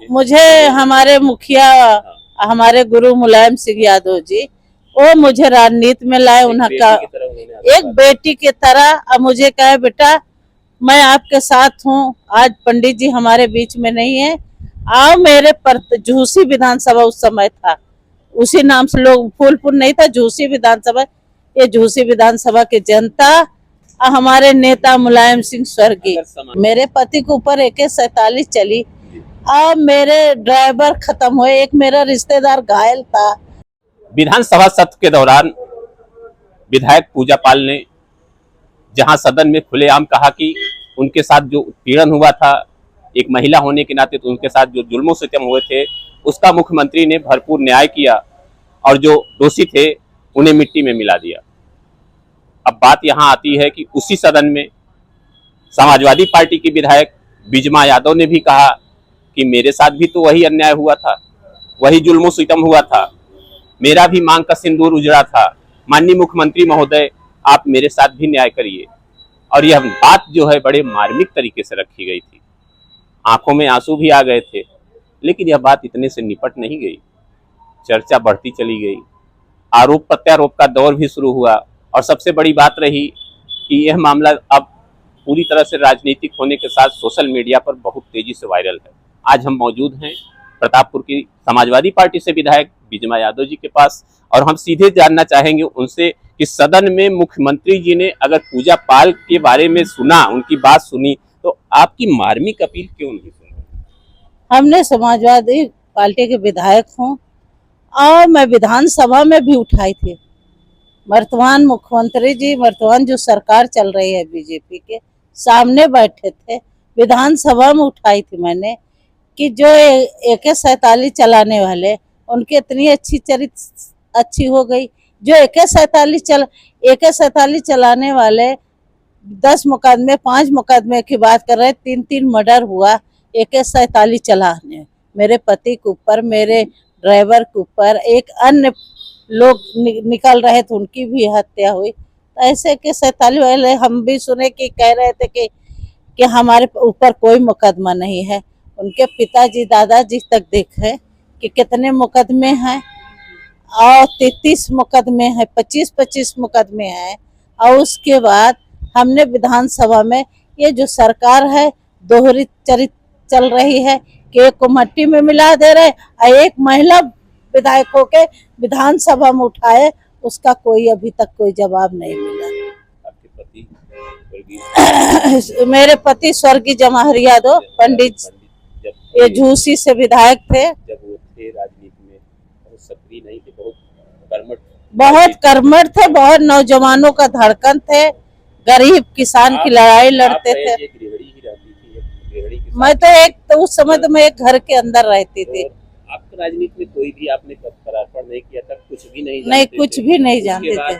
मुझे हमारे मुखिया हमारे गुरु मुलायम सिंह यादव जी वो मुझे राजनीति में लाए। उनका एक बेटी की तरह अब मुझे कहे बेटा मैं आपके साथ हूँ। आज पंडित जी हमारे बीच में नहीं है, आओ मेरे पर। झूसी विधानसभा उस समय था, उसी नाम से लोग फूलपुर नहीं था, झूसी विधानसभा। ये झूसी विधानसभा की जनता हमारे नेता मुलायम सिंह स्वर्गीय मेरे पति के ऊपर AK-47 चली। अब मेरे ड्राइवर खत्म हुए, एक मेरा रिश्तेदार घायल था। विधानसभा सत्र के दौरान विधायक पूजा पाल ने जहां सदन में खुलेआम कहा कि उनके साथ जो उत्पीड़न हुआ था, एक महिला होने के नाते तो उनके साथ जो जुल्म सितम हुए थे उसका मुख्यमंत्री ने भरपूर न्याय किया और जो दोषी थे उन्हें मिट्टी में मिला दिया। अब बात यहां आती है कि उसी सदन में समाजवादी पार्टी की विधायक बिजमा यादव ने भी कहा कि मेरे साथ भी तो वही अन्याय हुआ था, वही जुल्म सितम हुआ था, मेरा भी मांग का सिंदूर उजड़ा था। माननीय मुख्यमंत्री महोदय आप मेरे साथ भी न्याय करिए। और यह बात जो है बड़े मार्मिक तरीके से रखी गई थी, आंखों में आंसू भी आ गए थे, लेकिन यह बात इतने से निपट नहीं गई। चर्चा बढ़ती चली गई, आरोप प्रत्यारोप का दौर भी शुरू हुआ और सबसे बड़ी बात रही कि यह मामला अब पूरी तरह से राजनीतिक होने के साथ सोशल मीडिया पर बहुत तेजी से वायरल है। आज हम मौजूद हैं प्रतापपुर की समाजवादी पार्टी से विधायक बिजमा यादव जी के पास और हम सीधे जानना चाहेंगे उनसे कि सदन में मुख्यमंत्री जी ने अगर पूजा पाल के बारे में सुना, उनकी बात सुनी, तो आपकी मार्मिक अपील क्यों नहीं सुनी? हमने समाजवादी पार्टी के विधायक हूँ और मैं विधानसभा में भी उठाई थी। वर्तमान मुख्यमंत्री जी, वर्तमान जो सरकार चल रही है बीजेपी के, सामने बैठे थे, विधानसभा में उठाई थी मैंने कि जो AK-47 चलाने वाले उनकी इतनी अच्छी चरित्र अच्छी हो गई। जो AK-47 चलाने वाले 10 मुकदमे 5 मुकदमे की बात कर रहे, 3 मर्डर हुआ AK-47 चलाने, मेरे पति के ऊपर, मेरे ड्राइवर के ऊपर, एक अन्य लोग निकल रहे थे उनकी भी हत्या हुई। तो ऐसे AK-47 वाले हम भी सुने कि कह रहे थे कि हमारे ऊपर कोई मुकदमा नहीं है। उनके पिताजी दादाजी तक देखे कि कितने मुकदमे हैं और 33 मुकदमे हैं, 25 मुकदमे हैं। और उसके बाद हमने विधानसभा में ये जो सरकार है दोहरी चरित्र चल रही है कि एक को मट्टी में मिला दे रहे और एक महिला विधायकों के विधानसभा में उठाए, उसका कोई अभी तक कोई जवाब नहीं मिला। आपके पति मेरे पति स्वर्गीय जवाहर यादव पंडित ये झूसी से विधायक थे। जब वो थे राजनीति में बहुत सक्रिय नहीं थे, बहुत कर्मठ थे, बहुत नौजवानों का धड़कन थे, गरीब किसान की लड़ाई लड़ते थे। मैं तो उस समय तो मैं एक घर के अंदर रहती थी। आपको राजनीति में कोई भी आपने पदार्पण नहीं किया था, कुछ भी नहीं नहीं, कुछ भी नहीं जानते थे।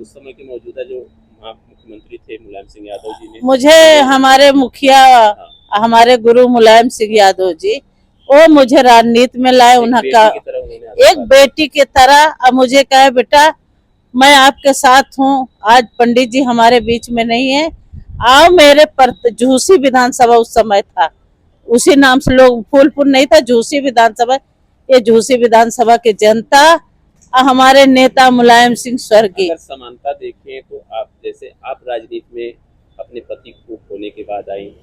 उस समय के मौजूदा जो मुख्यमंत्री थे मुलायम सिंह यादव जी ने मुझे हमारे मुखिया हमारे गुरु मुलायम सिंह यादव जी वो मुझे राजनीति में लाए। उनका एक बेटी की तरह अब मुझे कहे बेटा मैं आपके साथ हूँ। आज पंडित जी हमारे बीच में नहीं है, आओ मेरे पर। झूसी विधानसभा उस समय था, उसी नाम से लोग फूलपुर नहीं था, झूसी विधानसभा। ये झूसी विधानसभा की जनता हमारे नेता मुलायम सिंह स्वर्गीय। अगर समानता देखें तो आप जैसे आप राजनीति में अपने पति को खोने के बाद आई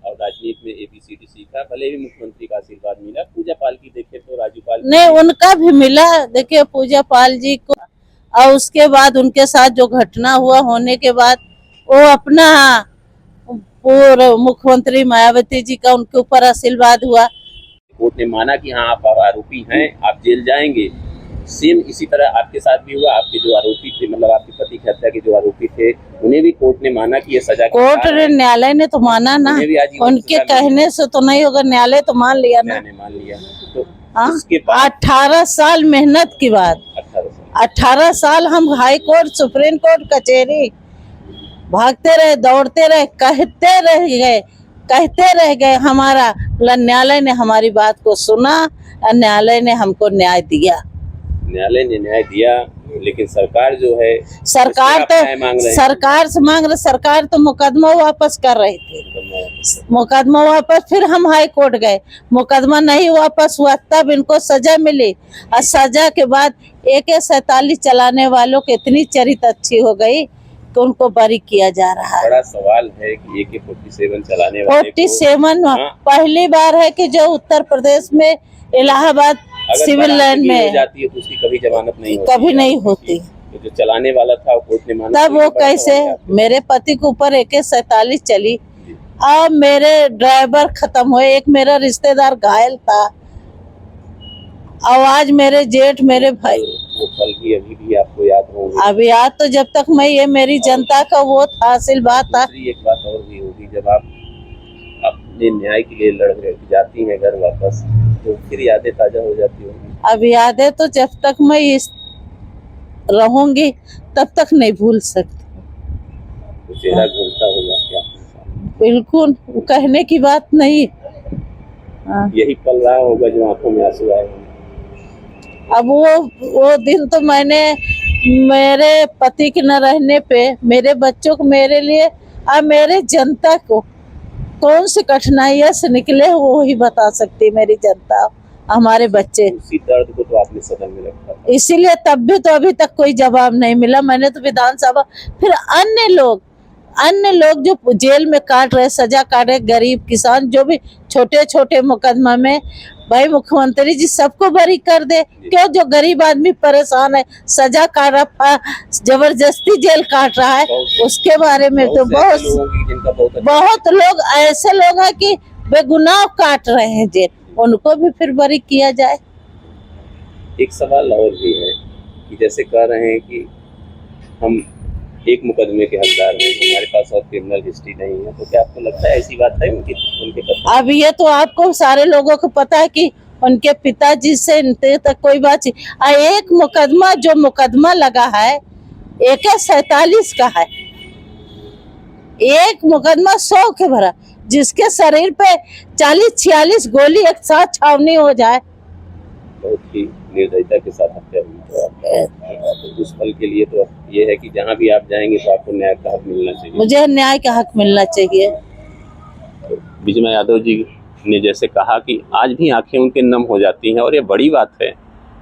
और राजनीति में ABCD सीखा, भले भी मुख्यमंत्री का आशीर्वाद मिला। पूजा पाल की देखें तो राजू पाल नहीं, उनका भी मिला। देखिए पूजा पाल जी को, और उसके बाद उनके साथ जो घटना हुआ होने के बाद वो अपना पूर्व मुख्यमंत्री मायावती जी का उनके ऊपर आशीर्वाद हुआ। कोर्ट ने माना कि हाँ आप आरोपी हैं, आप जेल जाएंगे। सेम इसी तरह आपके साथ भी हुआ। आपके जो आरोपी थे, मतलब आपके पति की हत्या के जो आरोपी थे, उन्हें भी कोर्ट ने माना कि ये सजा। कोर्ट ने, न्यायालय ने तो माना ना, उनके कहने से तो नहीं होगा, न्यायालय तो मान लिया ना। मान लिया तो उसके बाद 18 साल मेहनत की बात, 18 साल हम हाई कोर्ट, सुप्रीम कोर्ट, कचहरी भागते रहे, दौड़ते रहे, कहते रह गए। हमारा न्यायालय ने हमारी बात को सुना और न्यायालय ने हमको न्याय दिया। न्यायालय ने न्याय दिया। लेकिन सरकार जो है सरकार उससे आप न्याय मांग तो रहे हैं। सरकार से मांग रहे, सरकार तो मुकदमा वापस कर रही थी, मुकदमा वापस, फिर हम हाई कोर्ट गए, मुकदमा नहीं वापस हुआ, तब इनको सजा मिली। और सजा के बाद AK-47 चलाने वालों की इतनी चरित्र अच्छी हो गई कि उनको बरी किया जा रहा है। बड़ा सवाल है कि AK-47 चलाने वाले को 47 हाँ। पहली बार है कि जो उत्तर प्रदेश में इलाहाबाद अगर सिविल लाइन बरामदगी हो में जाती है तो उसकी कभी जमानत नहीं होती, कभी नहीं होती, तो जो चलाने वाला था वो कोर्ट ने माना। तब वो कैसे, मेरे पति के ऊपर AK-47 चली, अब मेरे ड्राइवर खत्म हुए, एक मेरा रिश्तेदार घायल था, और आज मेरे जेठ, मेरे भाई, वो पल भी अभी भी आपको याद होंगे। अभी आज तो जब तक मैं, ये मेरी जनता का वो था, हासिल बात था। दूसरी एक बात और भी होगी, जब आप अपने न्याय के लिए लड़ जाती हैं घर वापस, तो फिर यादें ताजा हो जाती होंगी। अब यादें तो जब तक मैं इस रहूंगी तब तक नहीं भूल सकती, तो चेहरा घूमता होगा क्या? बिल्कुल कहने की बात नहीं। हाँ। यही पल रहा होगा जो आंखों में आंसू आए होंगे। अब वो दिन तो मैंने मेरे पति के न रहने पे, मेरे बच्चों को, मेरे लिए और मेरे जनता को कौन सी कठिनाइयों से निकले वो ही बता सकती है, मेरी जनता, हमारे बच्चे। उसी दर्द को तो आपने सदन में रखा था। इसीलिए तब भी तो अभी तक कोई जवाब नहीं मिला। मैंने तो विधानसभा, फिर अन्य लोग जो जेल में काट रहे, सजा काट रहे, गरीब किसान जो भी छोटे छोटे मुकदमा में, भाई मुख्यमंत्री जी सबको बरी कर दे, क्यों? जो गरीब आदमी परेशान है, सजा काट रहा, जबरदस्ती जेल काट रहा है, उसके बारे में तो बहुत लोग ऐसे लोग हैं कि बेगुनाह काट रहे हैं जेल, उनको भी फिर बरी किया जाए। एक सवाल और भी है कि जैसे कह रहे हैं कि हम एक मुकदमे के हकदार हैं, हमारे पास और क्रिमिनल हिस्ट्री नहीं है, तो क्या आपको लगता है ऐसी बात है उनके? अब ये तो आपको सारे लोगों को पता है कि उनके पिताजी से तक कोई बात नहीं। एक मुकदमा जो मुकदमा लगा है AK-47 का है, एक मुकदमा 100 के भरा, जिसके शरीर पे 40-46 गोली एक साथ छावनी हो जाए, बहुत ही निर्दयता के साथ हत्या हुई। तो उस पल के लिए तो ये है कि जहाँ भी आप जाएंगे तो आपको न्याय का हक मिलना चाहिए। मुझे न्याय का हक मिलना चाहिए। तो विजय यादव जी ने जैसे कहा कि आज भी आंखें उनके नम हो जाती हैं, और ये बड़ी बात है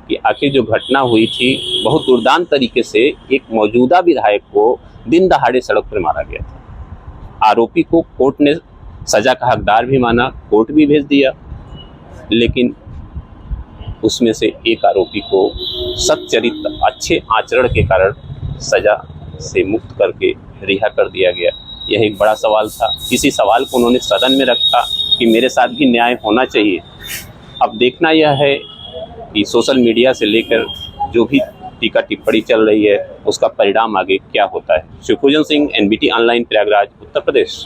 कि आखिर जो घटना हुई थी, बहुत दुर्दांत तरीके से एक मौजूदा विधायक को दिन दहाड़े सड़क पर मारा गया था। आरोपी को कोर्ट ने सजा का हकदार भी माना, कोर्ट भी भेज दिया, लेकिन उसमें से एक आरोपी को सच्चरित्र अच्छे आचरण के कारण सजा से मुक्त करके रिहा कर दिया गया। यह एक बड़ा सवाल था। इसी सवाल को उन्होंने सदन में रखा कि मेरे साथ भी न्याय होना चाहिए। अब देखना यह है कि सोशल मीडिया से लेकर जो भी टीका टिप्पणी चल रही है, उसका परिणाम आगे क्या होता है। Shivpujan Singh, NBT online, Prayagraj, Uttar Pradesh.